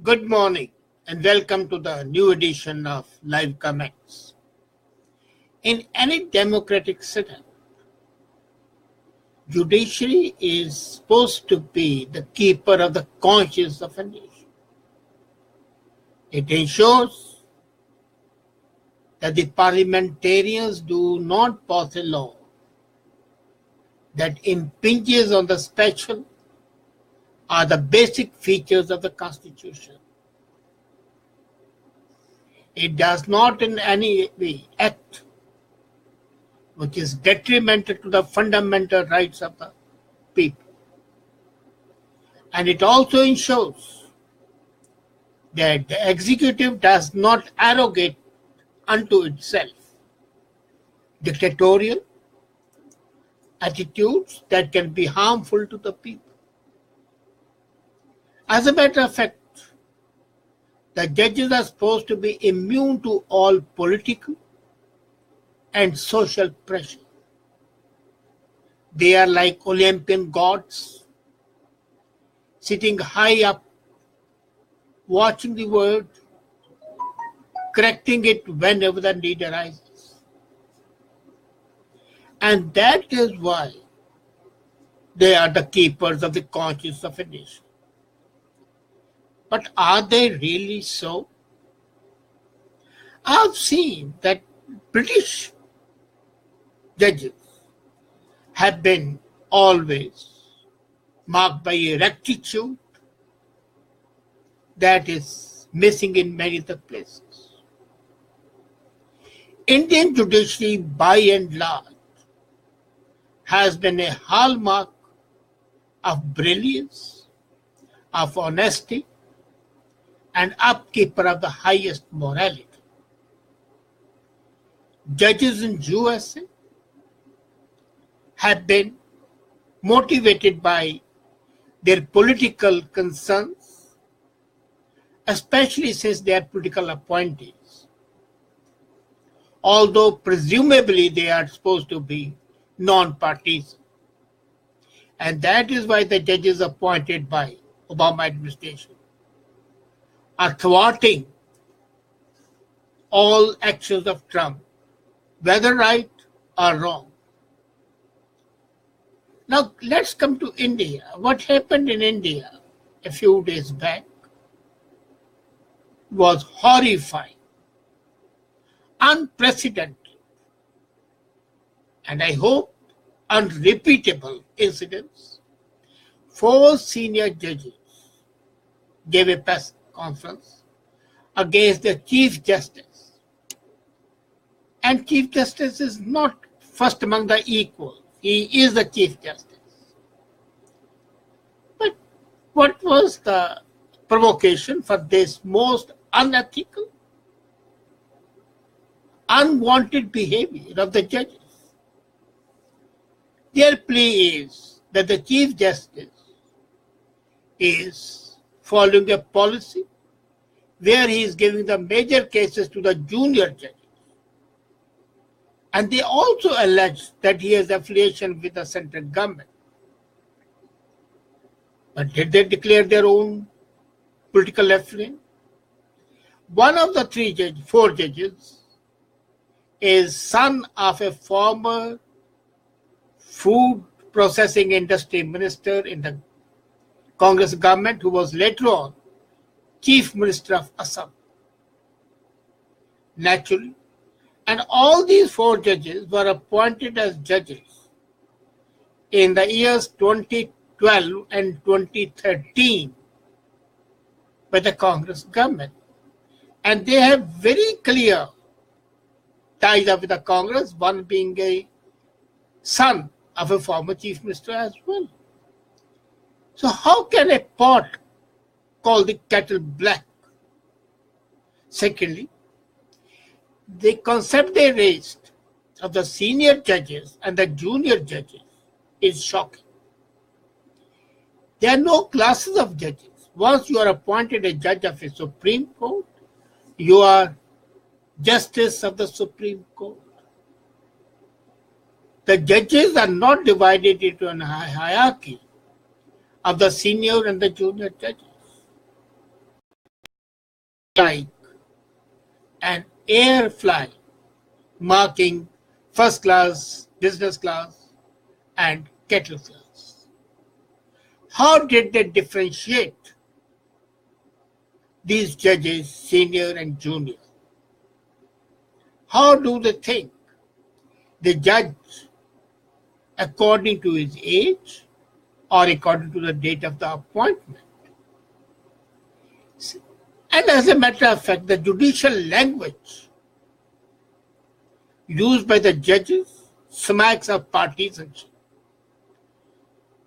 Good morning and welcome to the new edition of Live Comments. In any democratic setup, judiciary is supposed to be the keeper of the conscience of a nation. It ensures that the parliamentarians do not pass a law that impinges on the special or the basic features of the Constitution. It does not in any way act which is detrimental to the fundamental rights of the people. And it also ensures that the executive does not arrogate unto itself dictatorial attitudes that can be harmful to the people. As a matter of fact, the judges are supposed to be immune to all political and social pressure. They are like Olympian gods, sitting high up, watching the world, correcting it whenever the need arises. And that is why they are the keepers of the conscience of a nation. But are they really so? I've seen that British judges have been always marked by a rectitude that is missing in many of the places. Indian judiciary, by and large, has been a hallmark of brilliance, of honesty, and upkeeper of the highest morality. Judges in USA have been motivated by their political concerns, especially since they are political appointees, although presumably they are supposed to be non-partisan. And that is why the judges appointed by Obama administration are thwarting all actions of Trump, whether right or wrong. Now let's come to India. What happened in India a few days back was horrifying, unprecedented, and I hope unrepeatable incidents. 4 senior judges gave a press conference against the Chief Justice. And Chief Justice is not first among the equals. He is the Chief Justice. But what was the provocation for this most unethical, unwanted behavior of the judges? Their plea is that the Chief Justice is following a policy where he is giving the major cases to the junior judges. And they also allege that he has affiliation with the central government. But did they declare their own political affiliation? One of the 4 judges is son of a former food processing industry minister in the Congress government who was later on Chief Minister of Assam. Naturally, and all these 4 judges were appointed as judges in the years 2012 and 2013 by the Congress government. And they have very clear ties up with the Congress, one being a son of a former Chief Minister as well. So how can a pot call the kettle black? Secondly, the concept they raised of the senior judges and the junior judges is shocking. There are no classes of judges. Once you are appointed a judge of a Supreme Court, you are Justice of the Supreme Court. The judges are not divided into a hierarchy of the senior and the junior judges. like an air flight marking first class, business class, and kettle class. How did they differentiate these judges, senior and junior? How do they think? They judge according to his age or according to the date of the appointment. And as a matter of fact, the judicial language used by the judges smacks of partisanship.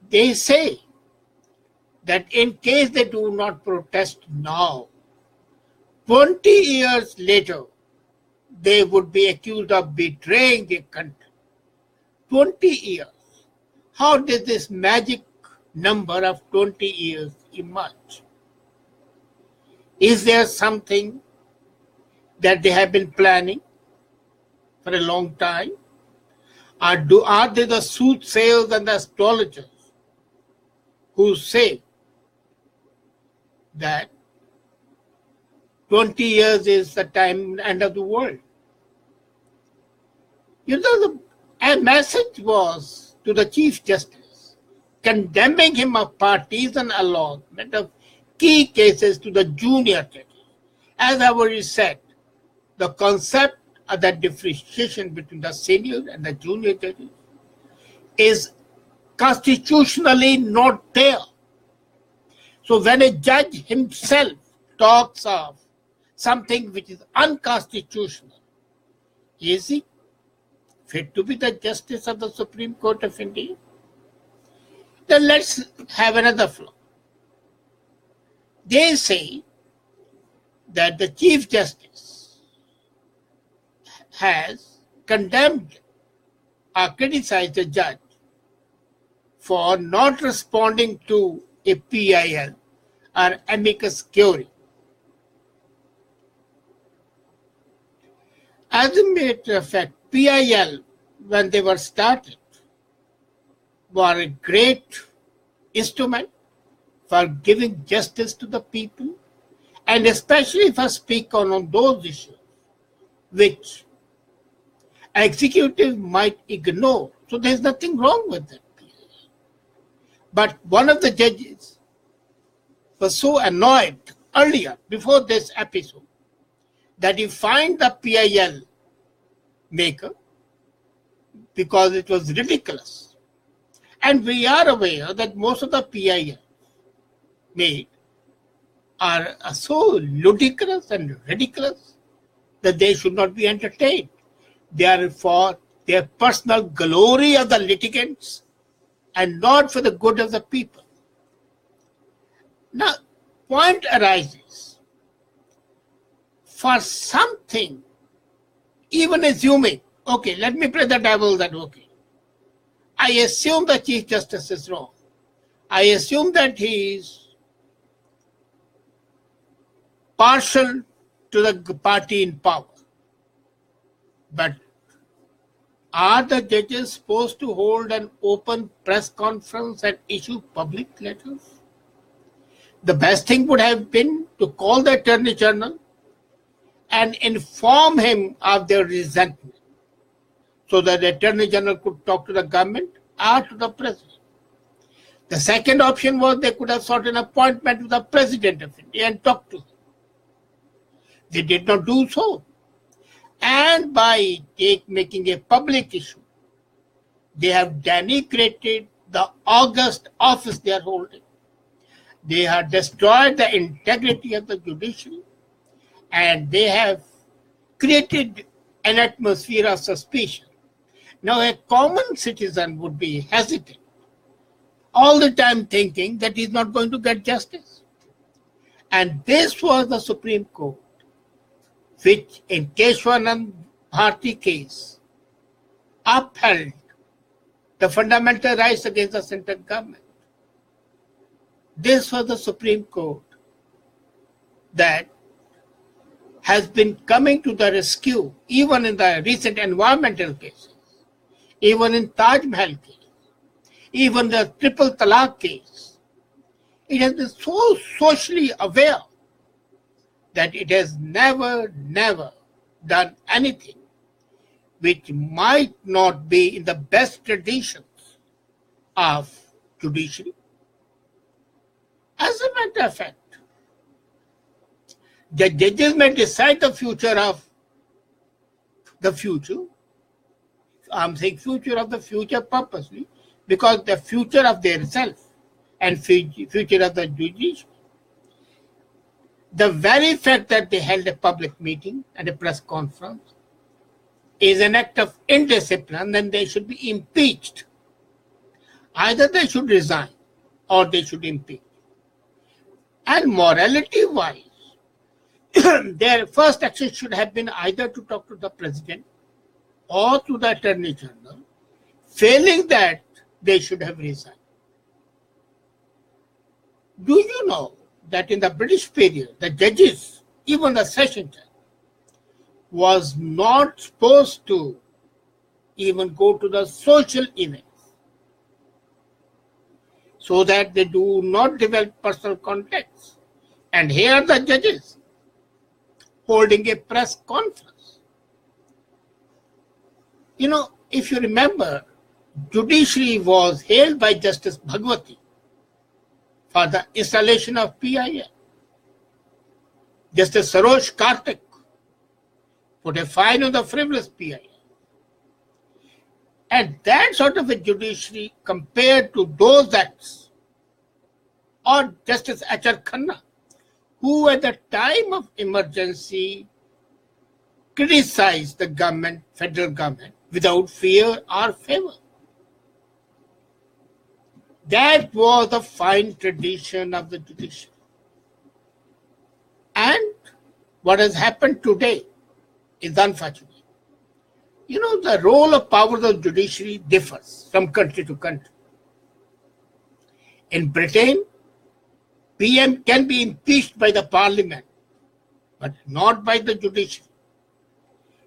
They say that in case they do not protest now, 20 years later, they would be accused of betraying their country. 20 years. How did this magic number of 20 years emerge? Is there something that they have been planning for a long time? Are they the soothsayers and the astrologers who say that 20 years is the time end of the world? A message was to the Chief Justice condemning him of partisan allotment of key cases to the junior judges. As I already said, the concept of the differentiation between the senior and the junior judges is constitutionally not there. So when a judge himself talks of something which is unconstitutional, is he fit to be the justice of the Supreme Court of India? Then let's have another flaw. They say that the Chief Justice has condemned or criticized the judge for not responding to a PIL or amicus curiae. As a matter of fact, PIL, when they were started, were a great instrument for giving justice to the people, and especially if I speak on those issues which executive might ignore. So there's nothing wrong with that. But one of the judges was so annoyed earlier, before this episode, that he fined the PIL maker because it was ridiculous. And we are aware that most of the PIL made are so ludicrous and ridiculous that they should not be entertained. They are for their personal glory of the litigants and not for the good of the people. Now, point arises, for something, even assuming, okay, let me play the devil's advocate. I assume the Chief Justice is wrong. I assume that he is partial to the party in power. But are the judges supposed to hold an open press conference and issue public letters? The best thing would have been to call the Attorney General and inform him of their resentment so that the Attorney General could talk to the government or to the President. The second option was they could have sought an appointment with the President of India and talked to him. They did not do so. And by making a public issue, they have denigrated the august office they are holding. They have destroyed the integrity of the judiciary, and they have created an atmosphere of suspicion. Now, a common citizen would be hesitant, all the time thinking that he's not going to get justice. And this was the Supreme Court, which in Keshwanand Bharti case upheld the fundamental rights against the central government. This was the Supreme Court that has been coming to the rescue even in the recent environmental cases, even in Taj Mahal case, even the Triple Talaq case. It has been so socially aware that it has never done anything which might not be in the best traditions of judiciary. As a matter of fact, the judges may decide the future of the future. I'm saying future of the future purposely, because the future of their self and future of the judiciary. The very fact that they held a public meeting and a press conference is an act of indiscipline, and they should be impeached. Either they should resign or they should impeach. And morality-wise, their first action should have been either to talk to the president or to the attorney general. Failing that, they should have resigned. Do you know that in the British period, the judges, even the session judge, was not supposed to even go to the social events so that they do not develop personal contacts? And here are the judges holding a press conference. You know, if you remember, judiciary was hailed by Justice Bhagwati for the installation of PIA. Justice Sarosh Karthik put a fine on the frivolous PIA. And that sort of a judiciary compared to those acts, or Justice H.R. Khanna, who at the time of emergency criticized the government, federal government, without fear or favor. That was the fine tradition of the judiciary. And what has happened today is unfortunate. You know, the role of powers of judiciary differs from country to country. In Britain, PM can be impeached by the parliament, but not by the judiciary.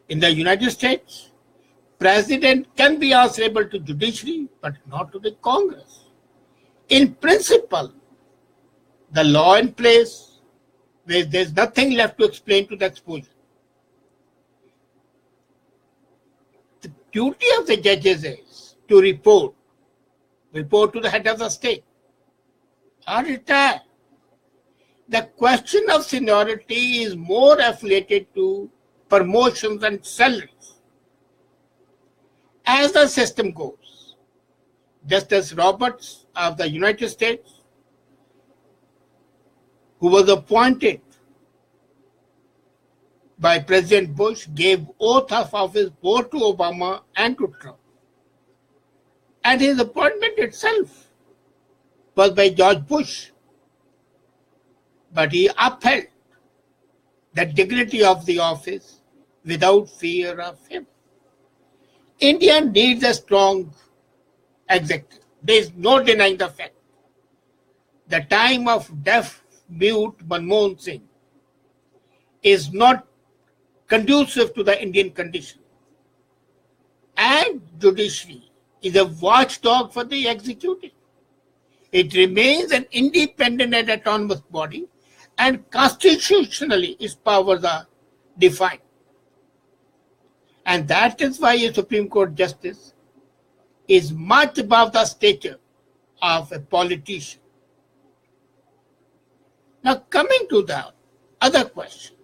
In the United States, president can be answerable to judiciary, but not to the Congress. In principle, the law in place, where there's nothing left to explain to the exposure. The duty of the judges is to report to the head of the state, or retire. The question of seniority is more affiliated to promotions and salaries. As the system goes, Justice Roberts of the United States, who was appointed by President Bush, gave oath of office both to Obama and to Trump. And his appointment itself was by George Bush. But he upheld the dignity of the office without fear of him. India needs a strong executive. There is no denying the fact. The time of deaf, mute Manmohan Singh is not conducive to the Indian condition. And judiciary is a watchdog for the executive. It remains an independent and autonomous body, and constitutionally its powers are defined. And that is why a Supreme Court justice is much above the stature of a politician. Now, coming to the other question,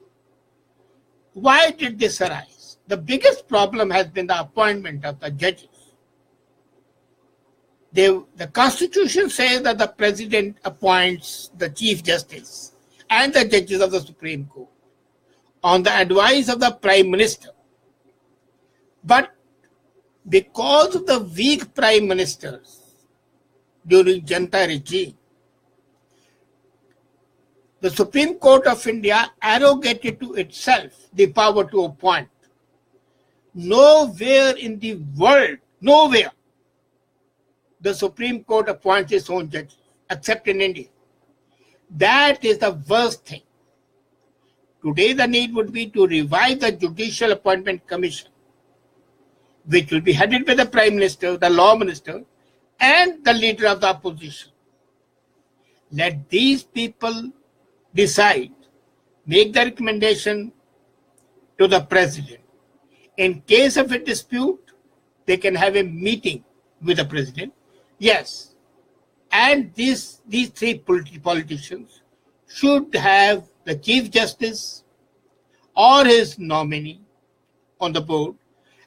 why did this arise? The biggest problem has been the appointment of the judges. The Constitution says that the President appoints the Chief Justice and the judges of the Supreme Court on the advice of the Prime Minister. But because of the weak Prime Ministers during Janata regime, the Supreme Court of India arrogated to itself the power to appoint. Nowhere in the world, nowhere, the Supreme Court appoints its own judges, except in India. That is the worst thing. Today, the need would be to revive the Judicial Appointment Commission, which will be headed by the Prime Minister, the Law Minister, and the leader of the opposition. Let these people decide make the recommendation to the president. In case of a dispute, they can have a meeting with the president. Yes, and these three politicians should have the Chief Justice or his nominee on the board,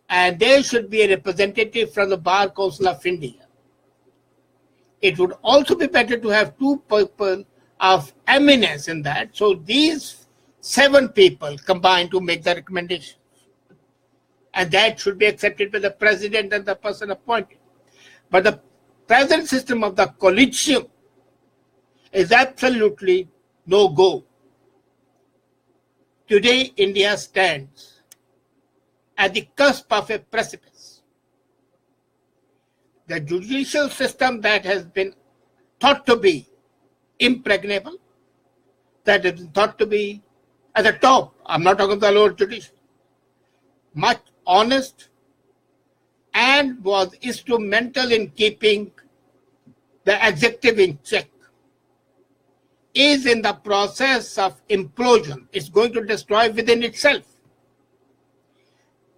and there should be a representative from the Bar Council of India. It would also be better to have two people of eminence in that. So these 7 people combined to make the recommendations. And that should be accepted by the president and the person appointed. But the present system of the collegium is absolutely no go. Today, India stands at the cusp of a precipice. The judicial system that has been thought to be impregnable, that has been thought to be at the top, I'm not talking about the lower judicial, much honest, and was instrumental in keeping the executive in check, is in the process of implosion. It's going to destroy within itself.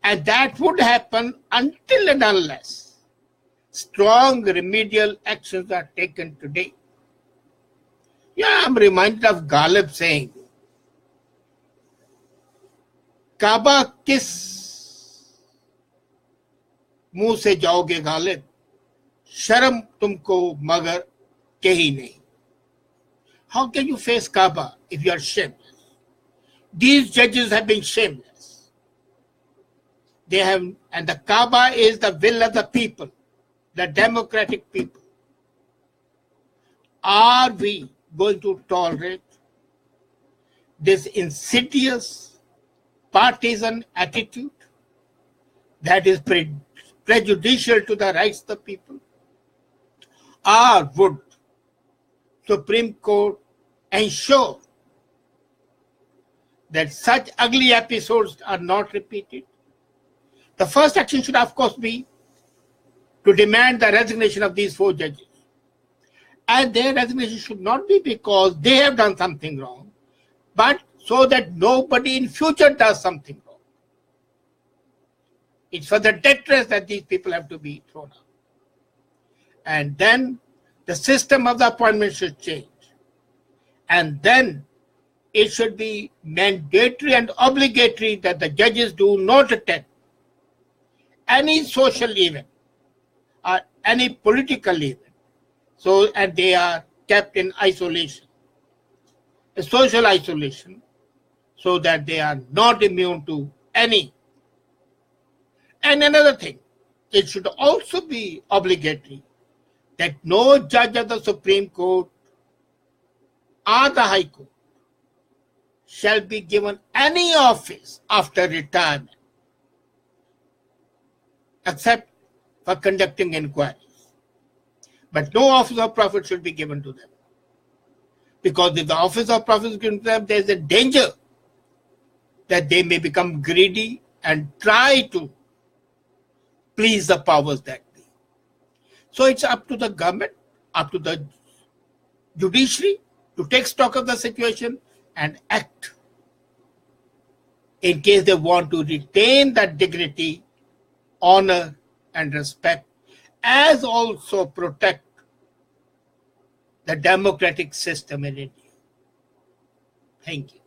And that would happen until and unless strong remedial actions are taken today. Yeah, I'm reminded of Ghalib saying, Kaaba kis मुंह से जाओगे गालिब, शर्म तुमको मगर कहीं नहीं. How can you face Kaaba if you are shameless? These judges have been shameless. They have, and the Kaaba is the will of the people, the democratic people. Are we going to tolerate this insidious partisan attitude that is prejudicial to the rights of the people? Or would Supreme Court ensure that such ugly episodes are not repeated? The first action should, of course, be to demand the resignation of these 4 judges. And their resignation should not be because they have done something wrong, but so that nobody in future does something wrong. It's for the deterrence that these people have to be thrown out. And then the system of the appointment should change. And then it should be mandatory and obligatory that the judges do not attend any social event or any political event. So, and they are kept in isolation, a social isolation, so that they are not immune to any. And another thing, it should also be obligatory that no judge of the Supreme Court or the High Court shall be given any office after retirement except for conducting inquiries. But no office of profit should be given to them. Because if the office of profit is given to them, there is a danger that they may become greedy and try to please the powers that be. So it's up to the government, up to the judiciary to take stock of the situation and act in case they want to retain that dignity, honor, and respect, as also protect the democratic system in India. Thank you.